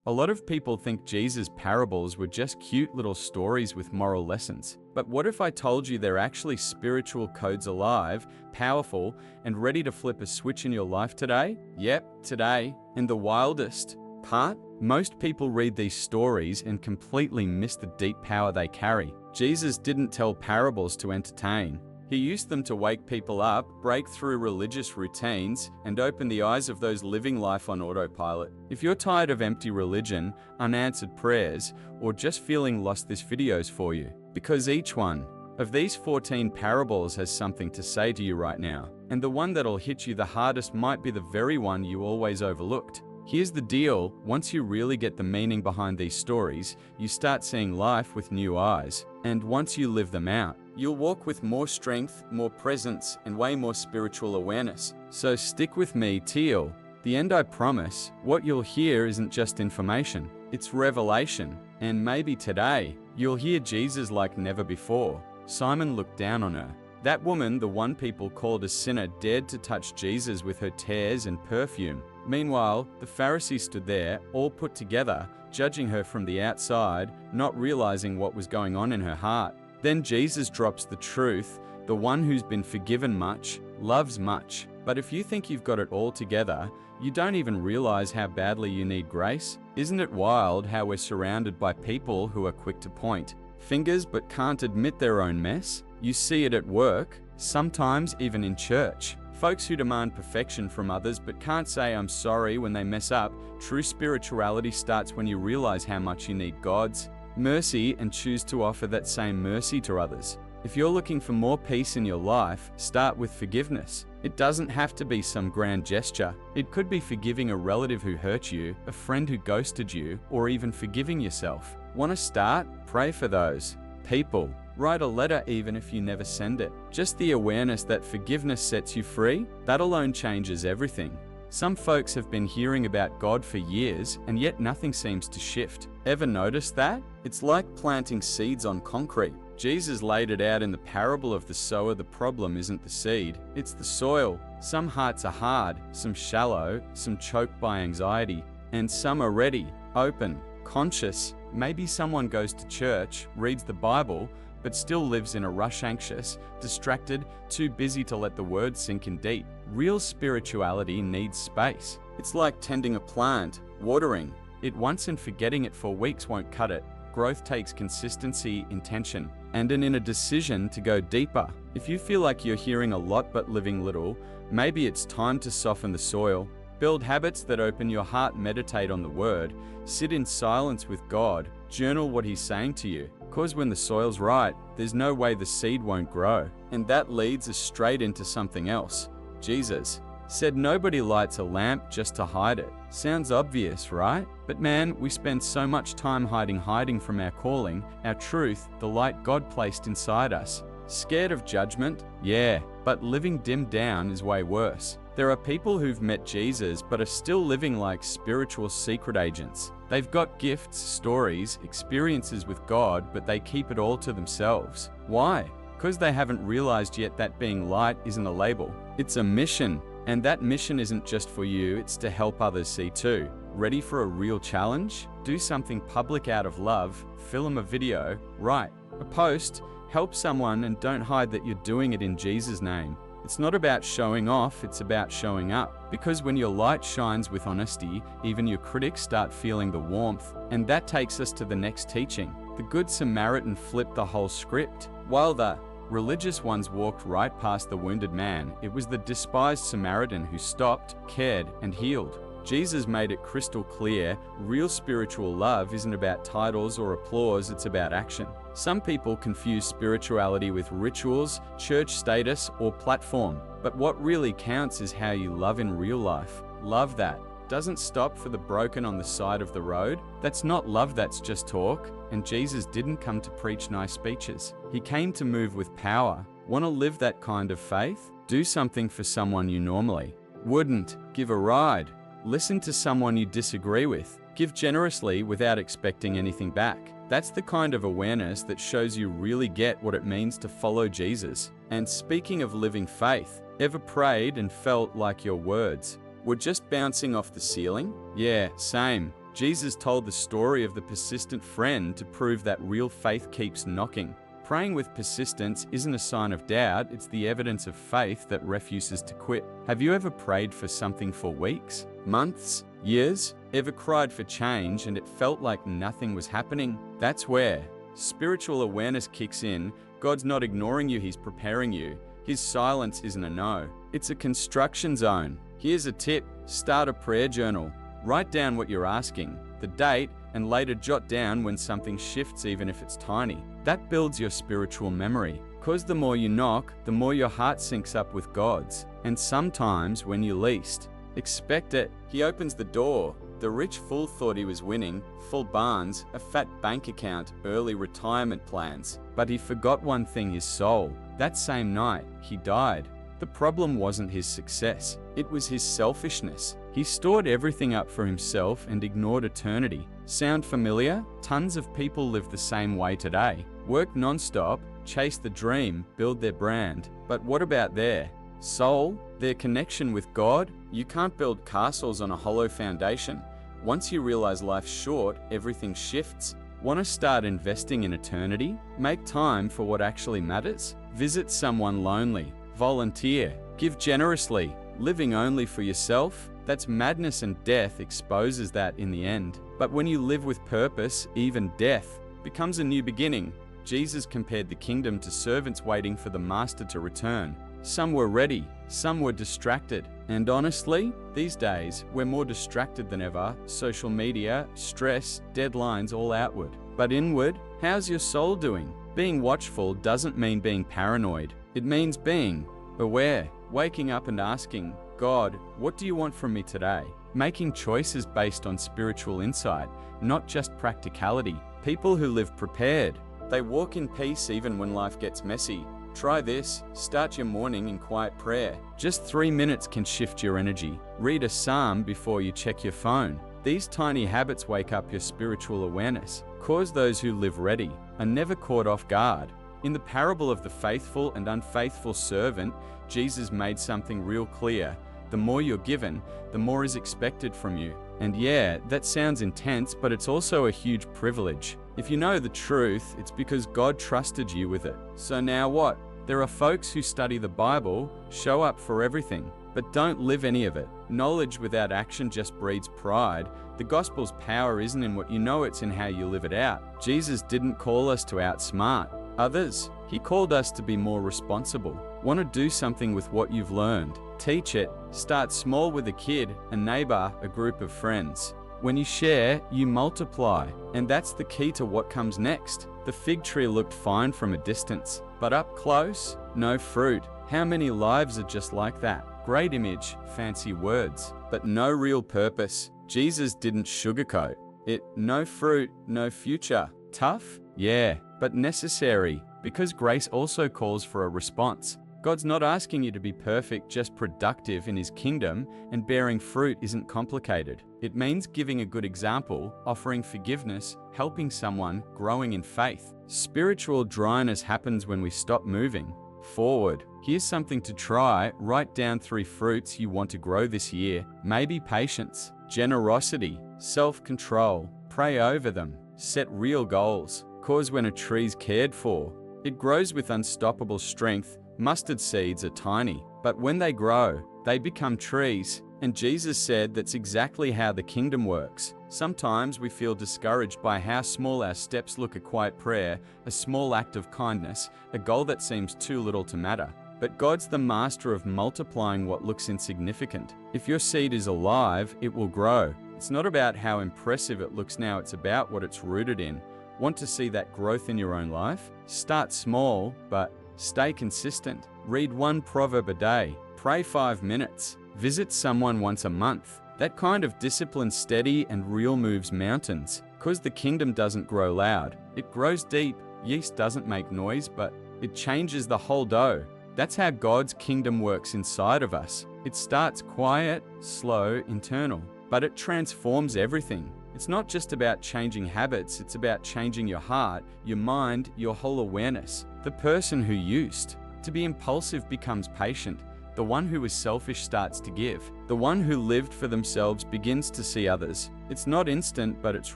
A lot of people think Jesus' parables were just cute little stories with moral lessons. But what if I told you they're actually spiritual codes alive, powerful, and ready to flip a switch in your life today? Yep, today. And the wildest part? Most people read these stories and completely miss the deep power they carry. Jesus didn't tell parables to entertain. He used them to wake people up, break through religious routines, and open the eyes of those living life on autopilot. If you're tired of empty religion, unanswered prayers, or just feeling lost, this video's for you. Because each one of these 14 parables has something to say to you right now. And the one that'll hit you the hardest might be the very one you always overlooked. Here's the deal: once you really get the meaning behind these stories, you start seeing life with new eyes. And once you live them out, you'll walk with more strength, more presence, and way more spiritual awareness. So stick with me till the end, I promise. What you'll hear isn't just information, it's revelation. And maybe today, you'll hear Jesus like never before. Simon looked down on her. That woman, the one people called a sinner, dared to touch Jesus with her tears and perfume. Meanwhile, the Pharisees stood there, all put together, judging her from the outside, not realizing what was going on in her heart. Then Jesus drops the truth: the one who's been forgiven much, loves much. But if you think you've got it all together, you don't even realize how badly you need grace. Isn't it wild how we're surrounded by people who are quick to point fingers but can't admit their own mess? You see it at work, sometimes even in church. Folks who demand perfection from others but can't say I'm sorry when they mess up. True spirituality starts when you realize how much you need God's mercy and choose to offer that same mercy to others. If you're looking for more peace in your life, start with forgiveness. It doesn't have to be some grand gesture. It could be forgiving a relative who hurt you, a friend who ghosted you, or even forgiving yourself. Want to start? Pray for those people. Write a letter even if you never send it. Just the awareness that forgiveness sets you free, that alone changes everything. Some folks have been hearing about God for years, and yet nothing seems to shift. Ever notice that? It's like planting seeds on concrete. Jesus laid it out in the parable of the sower. The problem isn't the seed, it's the soil. Some hearts are hard, some shallow, some choked by anxiety, and some are ready, open, conscious. Maybe someone goes to church, reads the Bible, but still lives in a rush, anxious, distracted, too busy to let the word sink in deep. Real spirituality needs space. It's like tending a plant. Watering it once and forgetting it for weeks won't cut it. Growth takes consistency, intention, and an inner decision to go deeper. If you feel like you're hearing a lot but living little, maybe it's time to soften the soil. Build habits that open your heart, meditate on the Word, sit in silence with God, journal what He's saying to you. Cause when the soil's right, there's no way the seed won't grow. And that leads us straight into something else. Jesus said nobody lights a lamp just to hide it. Sounds obvious, right? But man, we spend so much time hiding from our calling, our truth, the light God placed inside us. Scared of judgment? Yeah, but living dimmed down is way worse. There are people who've met Jesus but are still living like spiritual secret agents. They've got gifts, stories, experiences with God, but they keep it all to themselves. Why? Because they haven't realized yet that being light isn't a label. It's a mission. And that mission isn't just for you, it's to help others see too. Ready for a real challenge? Do something public out of love, film a video, write a post, help someone, and don't hide that you're doing it in Jesus' name. It's not about showing off, it's about showing up. Because when your light shines with honesty, even your critics start feeling the warmth. And that takes us to the next teaching. The Good Samaritan flipped the whole script. While the religious ones walked right past the wounded man, it was the despised Samaritan who stopped, cared, and healed. Jesus made it crystal clear: real spiritual love isn't about titles or applause, it's about action. Some people confuse spirituality with rituals, church status, or platform. But what really counts is how you love in real life. Love that doesn't stop for the broken on the side of the road. That's not love, that's just talk. And Jesus didn't come to preach nice speeches. He came to move with power. Want to live that kind of faith? Do something for someone you normally wouldn't. Give a ride. Listen to someone you disagree with. Give generously without expecting anything back. That's the kind of awareness that shows you really get what it means to follow Jesus. And speaking of living faith, ever prayed and felt like your words were just bouncing off the ceiling? Yeah, same. Jesus told the story of the persistent friend to prove that real faith keeps knocking. Praying with persistence isn't a sign of doubt, it's the evidence of faith that refuses to quit. Have you ever prayed for something for weeks, months, years? Ever cried for change and it felt like nothing was happening? That's where spiritual awareness kicks in. God's not ignoring you, He's preparing you. His silence isn't a no, it's a construction zone. Here's a tip: start a prayer journal. Write down what you're asking, the date, and later jot down when something shifts, even if it's tiny. That builds your spiritual memory. Cause the more you knock, the more your heart syncs up with God's. And sometimes, when you least expect it, He opens the door. The rich fool thought he was winning, full barns, a fat bank account, early retirement plans. But he forgot one thing: his soul. That same night, he died. The problem wasn't his success, it was his selfishness. He stored everything up for himself and ignored eternity. Sound familiar? Tons of people live the same way today. Work non-stop, chase the dream, build their brand. But what about their soul? Their connection with God? You can't build castles on a hollow foundation. Once you realize life's short, everything shifts. Want to start investing in eternity? Make time for what actually matters. Visit someone lonely. Volunteer. Give generously. Living only for yourself? That's madness, and death exposes that in the end. But when you live with purpose, even death becomes a new beginning. Jesus compared the kingdom to servants waiting for the master to return. Some were ready, some were distracted. And honestly, these days, we're more distracted than ever. Social media, stress, deadlines, all outward. But inward, how's your soul doing? Being watchful doesn't mean being paranoid. It means being aware, waking up and asking, God, what do you want from me today? Making choices based on spiritual insight, not just practicality. People who live prepared, they walk in peace even when life gets messy. Try this: start your morning in quiet prayer. Just 3 minutes can shift your energy. Read a psalm before you check your phone. These tiny habits wake up your spiritual awareness. Cause those who live ready are never caught off guard. In the parable of the faithful and unfaithful servant, Jesus made something real clear. The more you're given, the more is expected from you. And yeah, that sounds intense, but it's also a huge privilege. If you know the truth, it's because God trusted you with it. So now what? There are folks who study the Bible, show up for everything, but don't live any of it. Knowledge without action just breeds pride. The gospel's power isn't in what you know, it's in how you live it out. Jesus didn't call us to outsmart others. He called us to be more responsible. Want to do something with what you've learned? Teach it. Start small with a kid, a neighbor, a group of friends. When you share, you multiply. And that's the key to what comes next. The fig tree looked fine from a distance, but up close, no fruit. How many lives are just like that? Great image, fancy words, but no real purpose. Jesus didn't sugarcoat it. No fruit, no future. Tough? Yeah, but necessary, because grace also calls for a response. God's not asking you to be perfect, just productive in His kingdom, and bearing fruit isn't complicated. It means giving a good example, offering forgiveness, helping someone, growing in faith. Spiritual dryness happens when we stop moving forward. Here's something to try. Write down 3 fruits you want to grow this year. Maybe patience, generosity, self-control. Pray over them. Set real goals. Cause when a tree's cared for, it grows with unstoppable strength. Mustard seeds are tiny, but when they grow, they become trees. And Jesus said that's exactly how the kingdom works. Sometimes we feel discouraged by how small our steps look: a quiet prayer, a small act of kindness, a goal that seems too little to matter. But God's the master of multiplying what looks insignificant. If your seed is alive, it will grow. It's not about how impressive it looks now, it's about what it's rooted in. Want to see that growth in your own life? Start small, but stay consistent. Read 1 proverb a day. Pray 5 minutes. Visit someone once a month. That kind of discipline, steady and real, moves mountains. Cause the kingdom doesn't grow loud. It grows deep. Yeast doesn't make noise, but it changes the whole dough. That's how God's kingdom works inside of us. It starts quiet, slow, internal, but it transforms everything. It's not just about changing habits, it's about changing your heart, your mind, your whole awareness. The person who used to be impulsive becomes patient. The one who was selfish starts to give. The one who lived for themselves begins to see others. It's not instant, but it's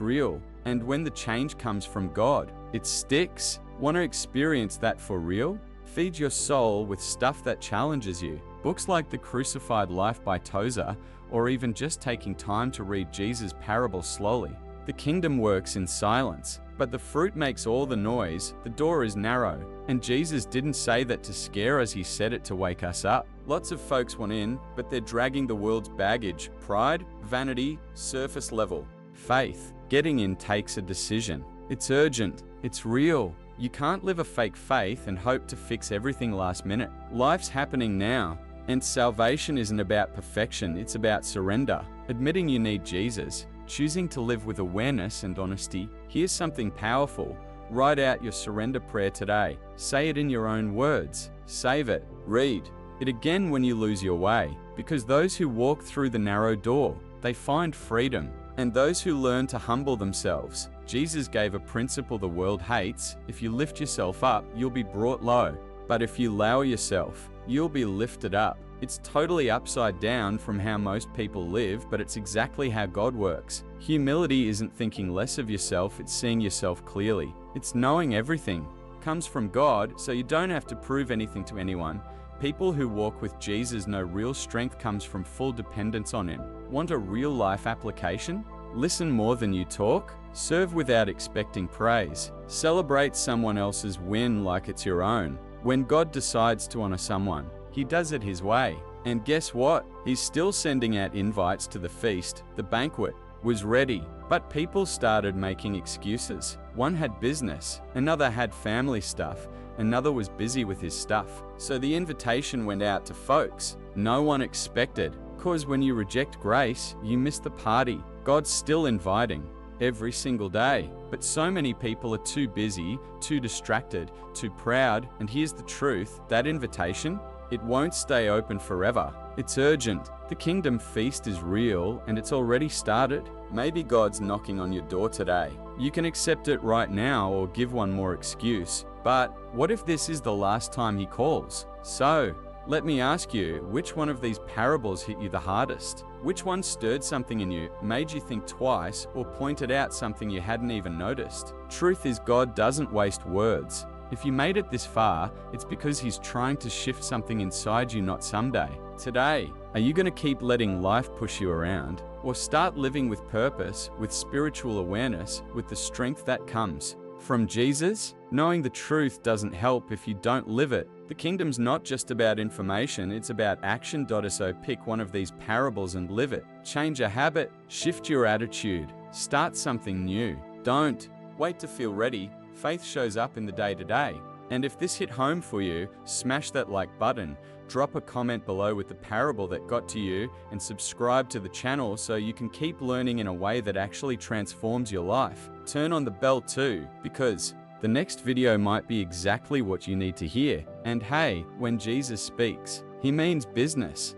real. And when the change comes from God, it sticks. Want to experience that for real? Feed your soul with stuff that challenges you. Books like The Crucified Life by Tozer, or even just taking time to read Jesus' parables slowly. The kingdom works in silence, but the fruit makes all the noise. The door is narrow, and Jesus didn't say that to scare us, he said it to wake us up. Lots of folks want in, but they're dragging the world's baggage: pride, vanity, surface level. Faith, getting in, takes a decision. It's urgent, it's real. You can't live a fake faith and hope to fix everything last minute. Life's happening now, and salvation isn't about perfection, it's about surrender. Admitting you need Jesus, choosing to live with awareness and honesty. Here's something powerful. Write out your surrender prayer today. Say it in your own words. Save it. Read it again when you lose your way. Because those who walk through the narrow door, they find freedom. And those who learn to humble themselves. Jesus gave a principle the world hates. If you lift yourself up, you'll be brought low. But if you lower yourself, you'll be lifted up. It's totally upside down from how most people live, but it's exactly how God works. Humility isn't thinking less of yourself, it's seeing yourself clearly. It's knowing everything comes from God, so you don't have to prove anything to anyone. People who walk with Jesus know real strength comes from full dependence on Him. Want a real life application? Listen more than you talk. Serve without expecting praise. Celebrate someone else's win like it's your own. When God decides to honor someone, He does it His way. And guess what? He's still sending out invites to the feast. The banquet was ready, but people started making excuses. One had business, another had family stuff, another was busy with his stuff. So the invitation went out to folks no one expected. Cause when you reject grace, you miss the party. God's still inviting every single day. But so many people are too busy, too distracted, too proud. And here's the truth, that invitation, it won't stay open forever. It's urgent. The kingdom feast is real and it's already started. Maybe God's knocking on your door today. You can accept it right now or give one more excuse. But what if this is the last time He calls? So, let me ask you, which one of these parables hit you the hardest? Which one stirred something in you, made you think twice, or pointed out something you hadn't even noticed? Truth is, God doesn't waste words. If you made it this far, it's because He's trying to shift something inside you, not someday. Today, are you going to keep letting life push you around? Or start living with purpose, with spiritual awareness, with the strength that comes from Jesus? Knowing the truth doesn't help if you don't live it. The kingdom's not just about information, it's about action. So pick one of these parables and live it. Change a habit, shift your attitude, start something new. Don't wait to feel ready. Faith shows up in the day-to-day. And if this hit home for you, smash that like button, drop a comment below with the parable that got to you, and subscribe to the channel so you can keep learning in a way that actually transforms your life. Turn on the bell too, because the next video might be exactly what you need to hear. And hey, when Jesus speaks, He means business.